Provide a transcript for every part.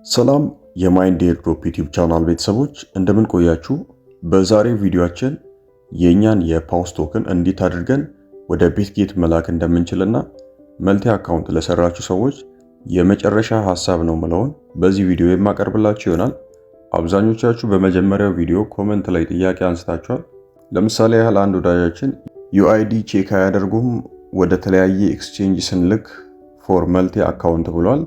ሰላም የማይንድ ኤርድሮፕ ዩቲዩብ ቻናል ቤተሰቦች እንደምን ቆያችሁ? በዛሬው ቪዲዮአችን የኛን የፓውስ ቶክን እንዴት አድርገን ወደ ቢትጌት መላክ እንደምንችልና መልቲ አካውንት ለሰራችሁ ሰዎች የመጨረሻ ሐሳብ ነው የምለውን በዚህ ቪዲዮ የማቀርብላችሁ ይሆናል። አብዛኞቻችሁ በመጀመሪያው ቪዲዮ ኮሜንት ላይ ጥያቄ አንስታችኋል። ለምሳሌ ያህል አንድ ወዳጃችን ዩአይዲ ቼክ አያደርጉም ወደ ተለያየ ኤክስቼንጅ ስንልክ ፎር መልቲ አካውንት ብሏል።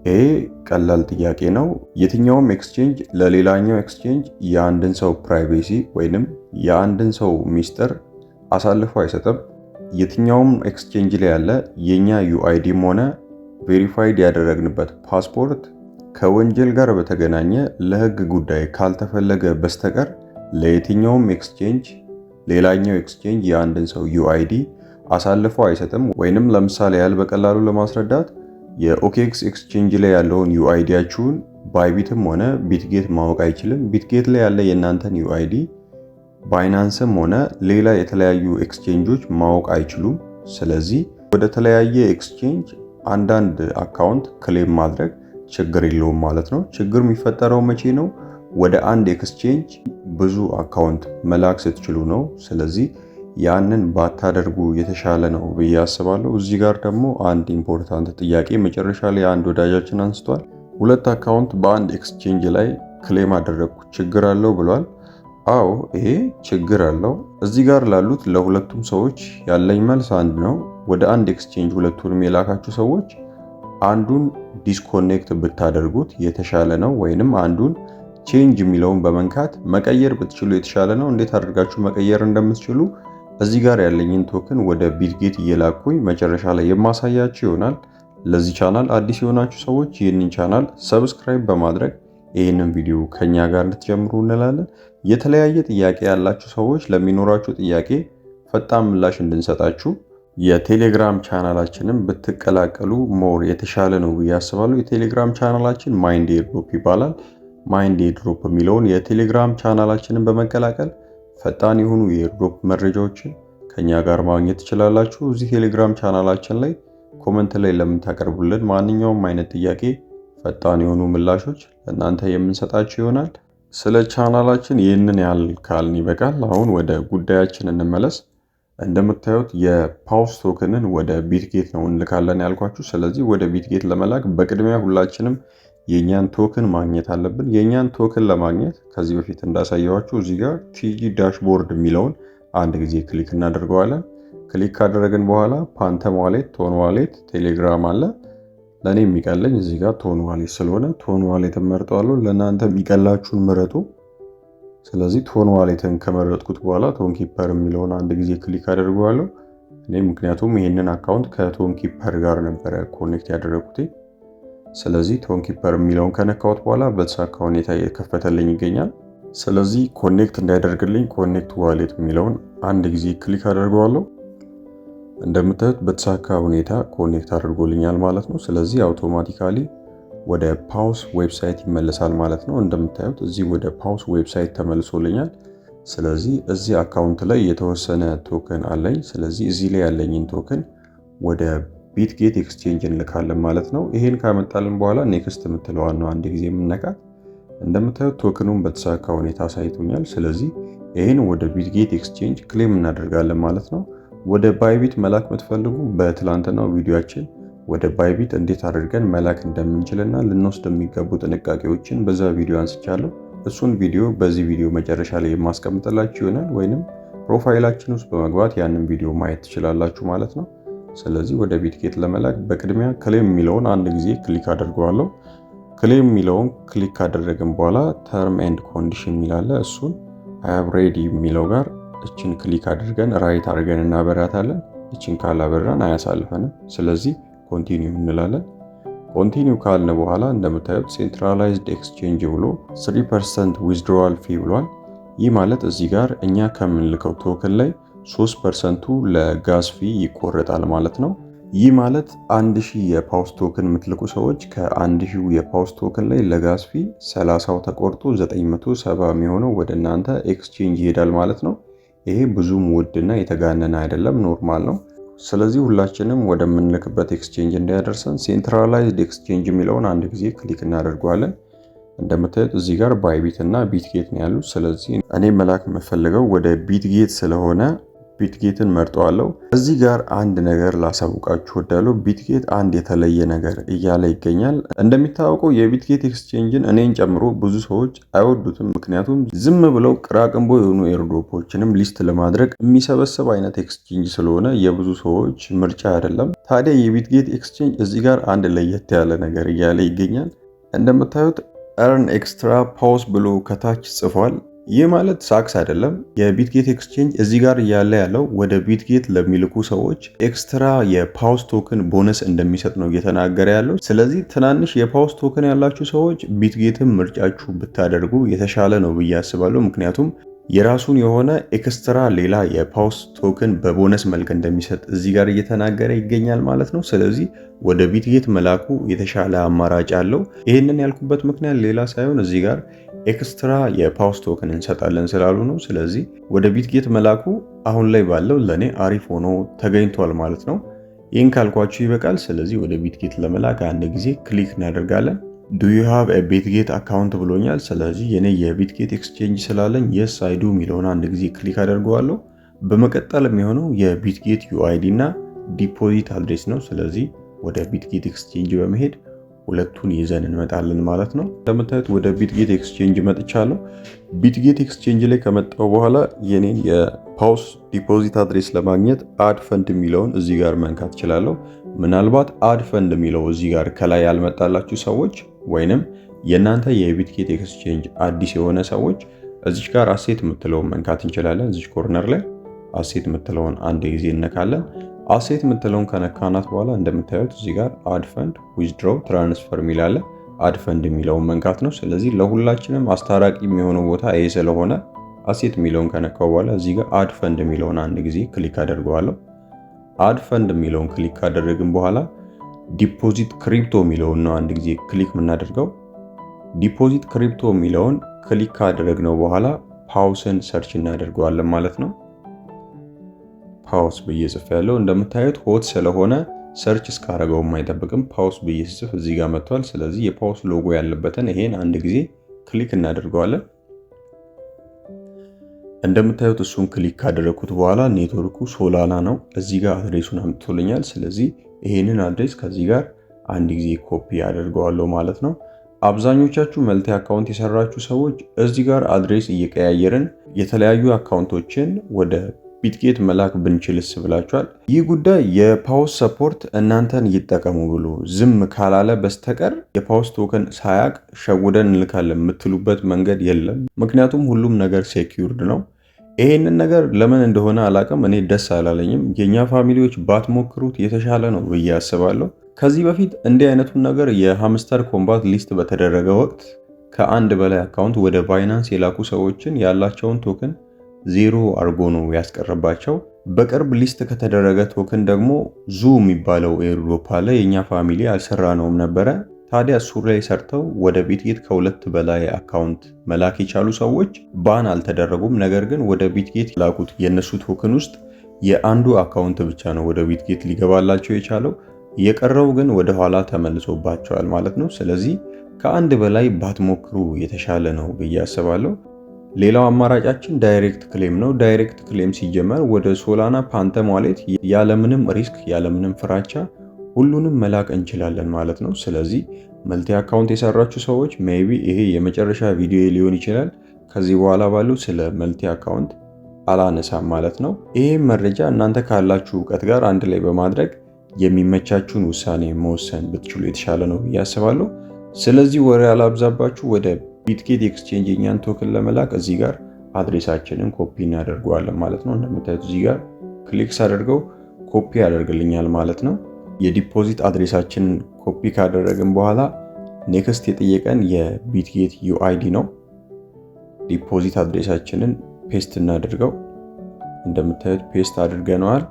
ይሄ ቀላል ጥያቄ ነው። የትኛውም ኤክስቼንጅ ለሌላኛው ኤክስቼንጅ የአንድን ሰው ፕራይቬሲ ወይንም የአንድን ሰው ሚስጥር አሳልፎ አይሰጥም። የትኛውም ኤክስቼንጅ ላይ ያለ የኛ ዩአይዲም ሆነ ቬሪፋይድ ያደረግንበት ፓስፖርት ከወንጀል ጋር በተገናኘ ለሕግ ጉዳይ ካልተፈለገ በስተቀር ለየትኛውም ኤክስቼንጅ ሌላኛው ኤክስቼንጅ የአንድን ሰው ዩአይዲ አሳልፎ አይሰጥም። ወይንም ለምሳሌ ያህል በቀላሉ ለማስረዳት የኦኬክስ ኤክስቼንጅ ላይ ያለውን ዩአይዲያችሁን ባይቢትም ሆነ ቢትጌት ማወቅ አይችልም። ቢትጌት ላይ ያለ የእናንተን ዩአይዲ ባይናንስም ሆነ ሌላ የተለያዩ ኤክስቼንጆች ማወቅ አይችሉም። ስለዚህ ወደ ተለያየ ኤክስቼንጅ አንዳንድ አካውንት ክሌም ማድረግ ችግር የለውም ማለት ነው። ችግር የሚፈጠረው መቼ ነው? ወደ አንድ ኤክስቼንጅ ብዙ አካውንት መላክ ስትችሉ ነው። ስለዚህ ያንን ባታደርጉ የተሻለ ነው ብዬ አስባለሁ። እዚህ ጋር ደግሞ አንድ ኢምፖርታንት ጥያቄ መጨረሻ ላይ አንድ ወዳጃችን አንስቷል። ሁለት አካውንት በአንድ ኤክስቼንጅ ላይ ክሌም አደረግኩ ችግር አለው ብሏል። አዎ ይሄ ችግር አለው። እዚህ ጋር ላሉት ለሁለቱም ሰዎች ያለኝ መልስ አንድ ነው። ወደ አንድ ኤክስቼንጅ ሁለቱንም የላካችሁ ሰዎች አንዱን ዲስኮኔክት ብታደርጉት የተሻለ ነው። ወይንም አንዱን ቼንጅ የሚለውን በመንካት መቀየር ብትችሉ የተሻለ ነው። እንዴት አድርጋችሁ መቀየር እንደምትችሉ እዚህ ጋር ያለኝን ቶክን ወደ ቢትጌት እየላኩኝ መጨረሻ ላይ የማሳያችሁ ይሆናል። ለዚህ ቻናል አዲስ የሆናችሁ ሰዎች ይህንን ቻናል ሰብስክራይብ በማድረግ ይህንን ቪዲዮ ከኛ ጋር እንድትጀምሩ እንላለን። የተለያየ ጥያቄ ያላችሁ ሰዎች ለሚኖራችሁ ጥያቄ ፈጣን ምላሽ እንድንሰጣችሁ የቴሌግራም ቻናላችንን ብትቀላቀሉ ሞር የተሻለ ነው ብዬ አስባለሁ። የቴሌግራም ቻናላችን ማይንድ ኤርድሮፕ ይባላል። ማይንድ ኤርድሮፕ የሚለውን የቴሌግራም ቻናላችንን በመቀላቀል ፈጣን የሆኑ የኤርድሮፕ መረጃዎችን ከኛ ጋር ማግኘት ትችላላችሁ። እዚህ ቴሌግራም ቻናላችን ላይ ኮመንት ላይ ለምታቀርቡልን ማንኛውም አይነት ጥያቄ ፈጣን የሆኑ ምላሾች ለእናንተ የምንሰጣችሁ ይሆናል። ስለ ቻናላችን ይህንን ያህል ካልን ይበቃል። አሁን ወደ ጉዳያችን እንመለስ። እንደምታዩት የፓውስ ቶክንን ወደ ቢትጌት ነው እንልካለን ያልኳችሁ። ስለዚህ ወደ ቢትጌት ለመላክ በቅድሚያ ሁላችንም የኛን ቶክን ማግኘት አለብን። የኛን ቶክን ለማግኘት ከዚህ በፊት እንዳሳየዋችሁ እዚህ ጋር ቲጂ ዳሽቦርድ የሚለውን አንድ ጊዜ ክሊክ እናደርገዋለን። ክሊክ ካደረግን በኋላ ፓንተም ዋሌት፣ ቶን ዋሌት፣ ቴሌግራም አለ። ለእኔ የሚቀለኝ እዚህ ጋር ቶን ዋሌት ስለሆነ ቶን ዋሌት መርጠዋለሁ። ለእናንተ የሚቀላችሁን ምረጡ። ስለዚህ ቶን ዋሌትን ከመረጥኩት በኋላ ቶን ኪፐር የሚለውን አንድ ጊዜ ክሊክ አደርገዋለሁ። እኔ ምክንያቱም ይህንን አካውንት ከቶን ኪፐር ጋር ነበረ ኮኔክት ያደረኩት። ስለዚህ ቶን ኪፐር የሚለውን ከነካሁት በኋላ በተሳካ ሁኔታ የከፈተልኝ ይገኛል። ስለዚህ ኮኔክት እንዳያደርግልኝ ኮኔክት ዋሌት የሚለውን አንድ ጊዜ ክሊክ አደርገዋለሁ። እንደምታዩት በተሳካ ሁኔታ ኮኔክት አድርጎልኛል ማለት ነው። ስለዚህ አውቶማቲካሊ ወደ ፓውስ ዌብሳይት ይመለሳል ማለት ነው። እንደምታዩት እዚህ ወደ ፓውስ ዌብሳይት ተመልሶልኛል። ስለዚህ እዚህ አካውንት ላይ የተወሰነ ቶክን አለኝ። ስለዚህ እዚህ ላይ ያለኝን ቶክን ወደ ቢትጌት ኤክስቼንጅ እንልካለን ማለት ነው። ይሄን ካመጣልን በኋላ ኔክስት የምትለዋን ነው አንድ ጊዜ የምነካት። እንደምታዩት ቶክኑን በተሳካ ሁኔታ አሳይቶኛል። ስለዚህ ይሄን ወደ ቢትጌት ኤክስቼንጅ ክሌም እናደርጋለን ማለት ነው። ወደ ባይቢት መላክ የምትፈልጉ በትላንትናው ቪዲዮአችን ወደ ባይቢት እንዴት አድርገን መላክ እንደምንችልና ልንወስድ የሚገቡ ጥንቃቄዎችን በዛ ቪዲዮ አንስቻለሁ። እሱን ቪዲዮ በዚህ ቪዲዮ መጨረሻ ላይ የማስቀምጥላችሁ ይሆናል፣ ወይንም ፕሮፋይላችን ውስጥ በመግባት ያንን ቪዲዮ ማየት ትችላላችሁ ማለት ነው። ስለዚህ ወደ ቢትጌት ለመላክ በቅድሚያ ክሌም የሚለውን አንድ ጊዜ ክሊክ አደርገዋለሁ። ክሌም የሚለውን ክሊክ ካደረግን በኋላ ተርም ኤንድ ኮንዲሽን የሚላለ እሱን አይ ሬዲ የሚለው ጋር እችን ክሊክ አድርገን ራይት አድርገን እናበራታለን። እችን ካላበራን አያሳልፈንም። ስለዚህ ኮንቲኒው እንላለን። ኮንቲኒው ካልን በኋላ እንደምታዩት ሴንትራላይዝድ ኤክስቼንጅ ብሎ 3% ዊዝድሮዋል ፊ ብሏል። ይህ ማለት እዚህ ጋር እኛ ከምንልከው ቶክን ላይ 3%ቱ ለጋዝ ፊ ይቆረጣል ማለት ነው። ይህ ማለት 1000 የፓውስ ቶክን የምትልኩ ሰዎች ከ1000 የፓውስ ቶክን ላይ ለጋዝ ፊ 30ው ተቆርጦ 970 የሚሆነው ወደ እናንተ ኤክስቼንጅ ይሄዳል ማለት ነው። ይሄ ብዙም ውድና የተጋነነ አይደለም፣ ኖርማል ነው። ስለዚህ ሁላችንም ወደምንልክበት ኤክስቼንጅ እንዲያደርሰን ሴንትራላይዝድ ኤክስቼንጅ የሚለውን አንድ ጊዜ ክሊክ እናደርገዋለን። እንደምታዩት እዚህ ጋር ባይቢት እና ቢትጌት ነው ያሉት። ስለዚህ እኔ መላክ የምፈልገው ወደ ቢትጌት ስለሆነ ቢትጌትን መርጠዋለሁ። እዚህ ጋር አንድ ነገር ላሳውቃችሁ ወዳለሁ። ቢትጌት አንድ የተለየ ነገር እያለ ይገኛል። እንደሚታወቀው የቢትጌት ኤክስቼንጅን እኔን ጨምሮ ብዙ ሰዎች አይወዱትም። ምክንያቱም ዝም ብለው ቅራቅንቦ የሆኑ ኤርድሮፖችንም ሊስት ለማድረግ የሚሰበስብ አይነት ኤክስቼንጅ ስለሆነ የብዙ ሰዎች ምርጫ አይደለም። ታዲያ የቢትጌት ኤክስቼንጅ እዚህ ጋር አንድ ለየት ያለ ነገር እያለ ይገኛል። እንደምታዩት earn extra pause ብሎ ከታች ጽፏል። ይህ ማለት ሳክስ አይደለም። የቢትጌት ኤክስቼንጅ እዚህ ጋር እያለ ያለው ወደ ቢትጌት ለሚልኩ ሰዎች ኤክስትራ የፓውስ ቶክን ቦነስ እንደሚሰጥ ነው እየተናገረ ያለው። ስለዚህ ትናንሽ የፓውስ ቶክን ያላችሁ ሰዎች ቢትጌትን ምርጫችሁ ብታደርጉ የተሻለ ነው ብዬ አስባለሁ። ምክንያቱም የራሱን የሆነ ኤክስትራ ሌላ የፓውስ ቶክን በቦነስ መልክ እንደሚሰጥ እዚህ ጋር እየተናገረ ይገኛል ማለት ነው። ስለዚህ ወደ ቢትጌት መላኩ የተሻለ አማራጭ አለው። ይህንን ያልኩበት ምክንያት ሌላ ሳይሆን እዚህ ጋር ኤክስትራ የፓውስ ቶክን እንሰጣለን ስላሉ ነው። ስለዚህ ወደ ቢትጌት መላኩ አሁን ላይ ባለው ለኔ አሪፍ ሆኖ ተገኝቷል ማለት ነው። ይህን ካልኳችሁ ይበቃል። ስለዚህ ወደ ቢትጌት ለመላክ አንድ ጊዜ ክሊክ እናደርጋለን። ዱ ዩ ሃቭ ኤ ቢትጌት አካውንት ብሎኛል። ስለዚህ የኔ የቢትጌት ኤክስቼንጅ ስላለኝ የስ አይ ዱ የሚለውን አንድ ጊዜ ክሊክ አደርገዋለሁ። በመቀጠል የሚሆነው የቢትጌት ዩአይዲ እና ዲፖዚት አድሬስ ነው። ስለዚህ ወደ ቢትጌት ኤክስቼንጅ በመሄድ ሁለቱን ይዘን እንመጣለን ማለት ነው። እንደምታዩት ወደ ቢትጌት ኤክስቼንጅ መጥቻለሁ። ቢትጌት ኤክስቼንጅ ላይ ከመጣው በኋላ የኔን የፓውስ ዲፖዚት አድሬስ ለማግኘት አድ ፈንድ የሚለውን እዚህ ጋር መንካት እችላለሁ። ምናልባት አድ ፈንድ የሚለው እዚህ ጋር ከላይ ያልመጣላችሁ ሰዎች ወይንም የእናንተ የቢትጌት ኤክስቼንጅ አዲስ የሆነ ሰዎች እዚች ጋር አሴት የምትለውን መንካት እንችላለን። እዚች ኮርነር ላይ አሴት የምትለውን አንድ ጊዜ እነካለን። አሴት የምትለውን ከነካናት በኋላ እንደምታዩት እዚህ ጋር አድ ፈንድ፣ ዊዝድሮው፣ ትራንስፈር የሚላለ አድ ፈንድ የሚለውን መንካት ነው። ስለዚህ ለሁላችንም አስታራቂ የሚሆነው ቦታ ይሄ ስለሆነ አሴት የሚለውን ከነካው በኋላ እዚህ ጋር አድ ፈንድ የሚለውን አንድ ጊዜ ክሊክ አደርገዋለሁ። አድ ፈንድ የሚለውን ክሊክ ካደረግን በኋላ ዲፖዚት ክሪፕቶ የሚለውን ነው አንድ ጊዜ ክሊክ የምናደርገው። ዲፖዚት ክሪፕቶ የሚለውን ክሊክ ካደረግነው በኋላ ፓውስን ሰርች እናደርገዋለን ማለት ነው። ፓውስ ብዬ ጽፍ ያለው እንደምታዩት ሆት ስለሆነ ሰርች እስካረገውም አይጠብቅም። ፓውስ ብዬ ጽፍ እዚህ ጋር መጥቷል። ስለዚህ የፓውስ ሎጎ ያለበትን ይሄን አንድ ጊዜ ክሊክ እናደርገዋለን። እንደምታዩት እሱን ክሊክ ካደረኩት በኋላ ኔትወርኩ ሶላና ነው። እዚህ ጋር አድሬሱን አምጥቶልኛል። ስለዚህ ይሄንን አድሬስ ከዚህ ጋር አንድ ጊዜ ኮፒ አደርገዋለሁ ማለት ነው። አብዛኞቻችሁ መልቲ አካውንት የሰራችሁ ሰዎች እዚህ ጋር አድሬስ እየቀያየርን የተለያዩ አካውንቶችን ወደ ቢትጌት መላክ ብንችልስ ብላችኋል። ይህ ጉዳይ የፓውስ ሰፖርት እናንተን ይጠቀሙ ብሎ ዝም ካላለ በስተቀር የፓውስ ቶከን ሳያቅ ሸውደን እንልካለን የምትሉበት መንገድ የለም። ምክንያቱም ሁሉም ነገር ሴኪዩርድ ነው። ይሄንን ነገር ለምን እንደሆነ አላቅም፣ እኔ ደስ አላለኝም። የኛ ፋሚሊዎች ባትሞክሩት የተሻለ ነው ብዬ አስባለሁ። ከዚህ በፊት እንዲህ አይነቱን ነገር የሃምስተር ኮምባት ሊስት በተደረገ ወቅት ከአንድ በላይ አካውንት ወደ ባይናንስ የላኩ ሰዎችን ያላቸውን ቶክን ዜሮ አርጎ ነው ያስቀረባቸው። በቅርብ ሊስት ከተደረገ ቶክን ደግሞ ዙ የሚባለው ኤርድሮፕ አለ። የኛ ፋሚሊ አልሰራነውም ነበረ። ታዲያ እሱ ላይ ሰርተው ወደ ቢትጌት ከሁለት በላይ አካውንት መላክ የቻሉ ሰዎች ባን አልተደረጉም። ነገር ግን ወደ ቢትጌት ላኩት የነሱ ቶክን ውስጥ የአንዱ አካውንት ብቻ ነው ወደ ቢትጌት ሊገባላቸው የቻለው። የቀረው ግን ወደ ኋላ ተመልሶባቸዋል ማለት ነው። ስለዚህ ከአንድ በላይ ባትሞክሩ የተሻለ ነው ብዬ አስባለሁ። ሌላው አማራጫችን ዳይሬክት ክሌም ነው። ዳይሬክት ክሌም ሲጀመር ወደ ሶላና ፓንተም ዋሌት ያለምንም ሪስክ ያለምንም ፍራቻ ሁሉንም መላክ እንችላለን ማለት ነው። ስለዚህ መልቲ አካውንት የሰራችሁ ሰዎች ሜይቢ ይሄ የመጨረሻ ቪዲዮ ሊሆን ይችላል። ከዚህ በኋላ ባለው ስለ መልቲ አካውንት አላነሳም ማለት ነው። ይሄ መረጃ እናንተ ካላችሁ እውቀት ጋር አንድ ላይ በማድረግ የሚመቻችሁን ውሳኔ መወሰን ብትችሉ የተሻለ ነው ብዬ አስባለሁ። ስለዚህ ወሬ አላብዛባችሁ። ወደ ቢትጌት ኤክስቼንጅ የኛን ቶክን ለመላክ እዚህ ጋር አድሬሳችንን ኮፒ እናደርገዋለን ማለት ነው። እንደምታዩት እዚህ ጋር ክሊክ ሳደርገው ኮፒ ያደርግልኛል ማለት ነው። የዲፖዚት አድሬሳችንን ኮፒ ካደረግን በኋላ ኔክስት የጠየቀን የቢትጌት ዩአይዲ ነው። ዲፖዚት አድሬሳችንን ፔስት እናደርገው። እንደምታዩት ፔስት አድርገነዋል።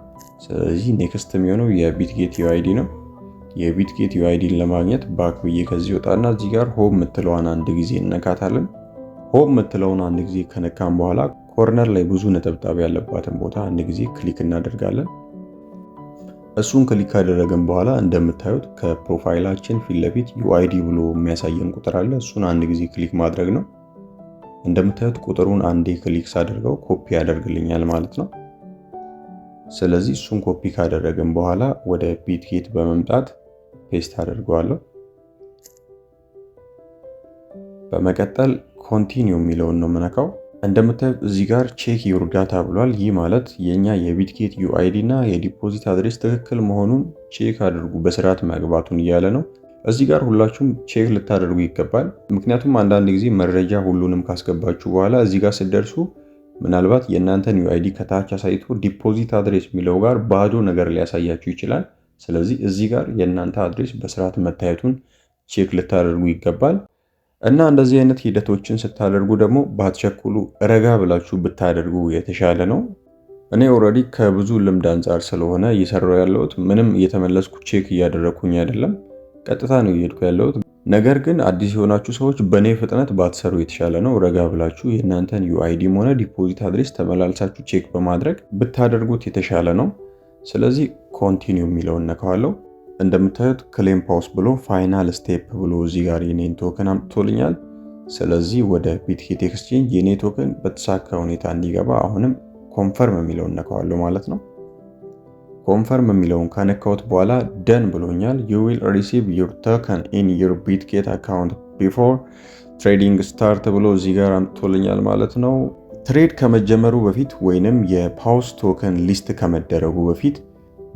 ስለዚህ ኔክስት የሚሆነው የቢትጌት ዩአይዲ ነው። የቢትጌት ዩአይዲን ለማግኘት ባክ ብዬ ከዚህ ወጣና እዚህ ጋር ሆም የምትለዋን አንድ ጊዜ እነካታለን። ሆም የምትለውን አንድ ጊዜ ከነካን በኋላ ኮርነር ላይ ብዙ ነጠብጣብ ያለባትን ቦታ አንድ ጊዜ ክሊክ እናደርጋለን። እሱን ክሊክ ካደረግን በኋላ እንደምታዩት ከፕሮፋይላችን ፊት ለፊት UID ብሎ የሚያሳየን ቁጥር አለ። እሱን አንድ ጊዜ ክሊክ ማድረግ ነው። እንደምታዩት ቁጥሩን አንዴ ክሊክ ሳደርገው ኮፒ ያደርግልኛል ማለት ነው። ስለዚህ እሱን ኮፒ ካደረግን በኋላ ወደ ቢትጌት በመምጣት ፔስት አደርገዋለሁ። በመቀጠል ኮንቲኒው የሚለውን ነው የምነካው። እንደምታዩት እዚህ ጋር ቼክ ዩር ዳታ ብሏል። ይህ ማለት የኛ የቢትጌት UID እና የዲፖዚት አድሬስ ትክክል መሆኑን ቼክ አድርጉ፣ በስርዓት መግባቱን እያለ ነው። እዚህ ጋር ሁላችሁም ቼክ ልታደርጉ ይገባል። ምክንያቱም አንዳንድ ጊዜ መረጃ ሁሉንም ካስገባችሁ በኋላ እዚህ ጋር ስትደርሱ ምናልባት የእናንተን UID ከታች አሳይቶ ዲፖዚት አድሬስ የሚለው ጋር ባዶ ነገር ሊያሳያችሁ ይችላል። ስለዚህ እዚህ ጋር የእናንተ አድሬስ በስርዓት መታየቱን ቼክ ልታደርጉ ይገባል። እና እንደዚህ አይነት ሂደቶችን ስታደርጉ ደግሞ ባትቸኩሉ ረጋ ብላችሁ ብታደርጉ የተሻለ ነው። እኔ ኦልሬዲ ከብዙ ልምድ አንጻር ስለሆነ እየሰራው ያለሁት ምንም እየተመለስኩ ቼክ እያደረግኩኝ አይደለም፣ ቀጥታ ነው እየሄድኩ ያለሁት። ነገር ግን አዲስ የሆናችሁ ሰዎች በእኔ ፍጥነት ባትሰሩ የተሻለ ነው። ረጋ ብላችሁ የእናንተን UIDም ሆነ ዲፖዚት አድሬስ ተመላልሳችሁ ቼክ በማድረግ ብታደርጉት የተሻለ ነው። ስለዚህ ኮንቲኒው የሚለውን ነካዋለሁ። እንደምታዩት ክሌም ፓውስ ብሎ ፋይናል ስቴፕ ብሎ እዚህ ጋር የኔን ቶከን አምጥቶልኛል። ስለዚህ ወደ ቢትጌት ኤክስቼንጅ የኔ ቶከን በተሳካ ሁኔታ እንዲገባ አሁንም ኮንፈርም የሚለውን ነካዋለሁ ማለት ነው። ኮንፈርም የሚለውን ከነካሁት በኋላ ደን ብሎኛል። you will receive your token in your bitget account before trading start ብሎ እዚህ ጋር አምጥቶልኛል ማለት ነው። ትሬድ ከመጀመሩ በፊት ወይንም የፓውስ ቶከን ሊስት ከመደረጉ በፊት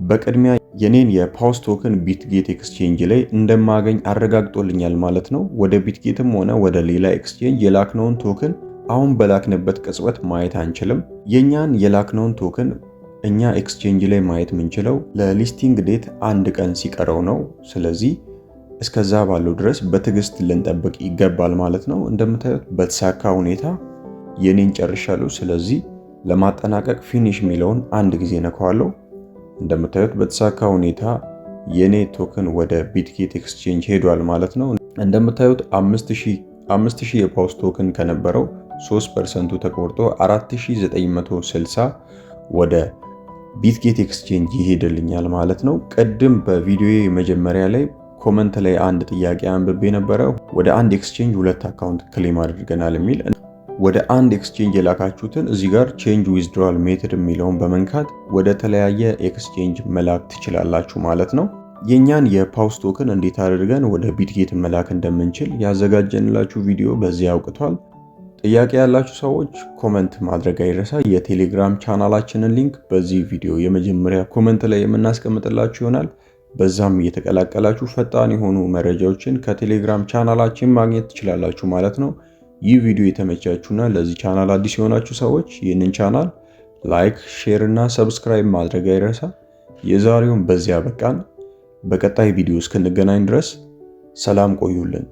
በቅድሚያ የኔን የፓውስ ቶከን ቢትጌት ኤክስቼንጅ ላይ እንደማገኝ አረጋግጦልኛል ማለት ነው። ወደ ቢትጌትም ሆነ ወደ ሌላ ኤክስቼንጅ የላክነውን ቶከን አሁን በላክንበት ቅጽበት ማየት አንችልም። የኛን የላክነውን ቶከን እኛ ኤክስቼንጅ ላይ ማየት የምንችለው ለሊስቲንግ ዴት አንድ ቀን ሲቀረው ነው። ስለዚህ እስከዛ ባለው ድረስ በትዕግስት ልንጠብቅ ይገባል ማለት ነው። እንደምታዩት በተሳካ ሁኔታ የኔን ጨርሻለሁ። ስለዚህ ለማጠናቀቅ ፊኒሽ የሚለውን አንድ ጊዜ ነካዋለሁ። እንደምታዩት በተሳካ ሁኔታ የኔ ቶከን ወደ ቢትጌት ኤክስቼንጅ ሄዷል ማለት ነው። እንደምታዩት 5000 የፓውስ ቶከን ከነበረው 3% ተቆርጦ 4960 ወደ ቢትጌት ኤክስቼንጅ ይሄድልኛል ማለት ነው። ቅድም በቪዲዮ መጀመሪያ ላይ ኮመንት ላይ አንድ ጥያቄ አንብቤ ነበረ። ወደ አንድ ኤክስቼንጅ 2 አካውንት ክሌም አድርገናል የሚል። ወደ አንድ ኤክስቼንጅ የላካችሁትን እዚህ ጋር ቼንጅ ዊዝድሮዋል ሜተድ የሚለውን በመንካት ወደ ተለያየ ኤክስቼንጅ መላክ ትችላላችሁ ማለት ነው። የኛን የፓውስ ቶከን እንዴት አድርገን ወደ ቢትጌት መላክ እንደምንችል ያዘጋጀንላችሁ ቪዲዮ በዚህ አውቅቷል። ጥያቄ ያላችሁ ሰዎች ኮመንት ማድረግ አይረሳ። የቴሌግራም ቻናላችንን ሊንክ በዚህ ቪዲዮ የመጀመሪያ ኮመንት ላይ የምናስቀምጥላችሁ ይሆናል። በዛም እየተቀላቀላችሁ ፈጣን የሆኑ መረጃዎችን ከቴሌግራም ቻናላችን ማግኘት ትችላላችሁ ማለት ነው። ይህ ቪዲዮ የተመቻችሁና ለዚህ ቻናል አዲስ የሆናችሁ ሰዎች ይህንን ቻናል ላይክ፣ ሼር እና ሰብስክራይብ ማድረግ አይረሳ። የዛሬውን በዚያ በቃን። በቀጣይ ቪዲዮ እስክንገናኝ ድረስ ሰላም ቆዩልን።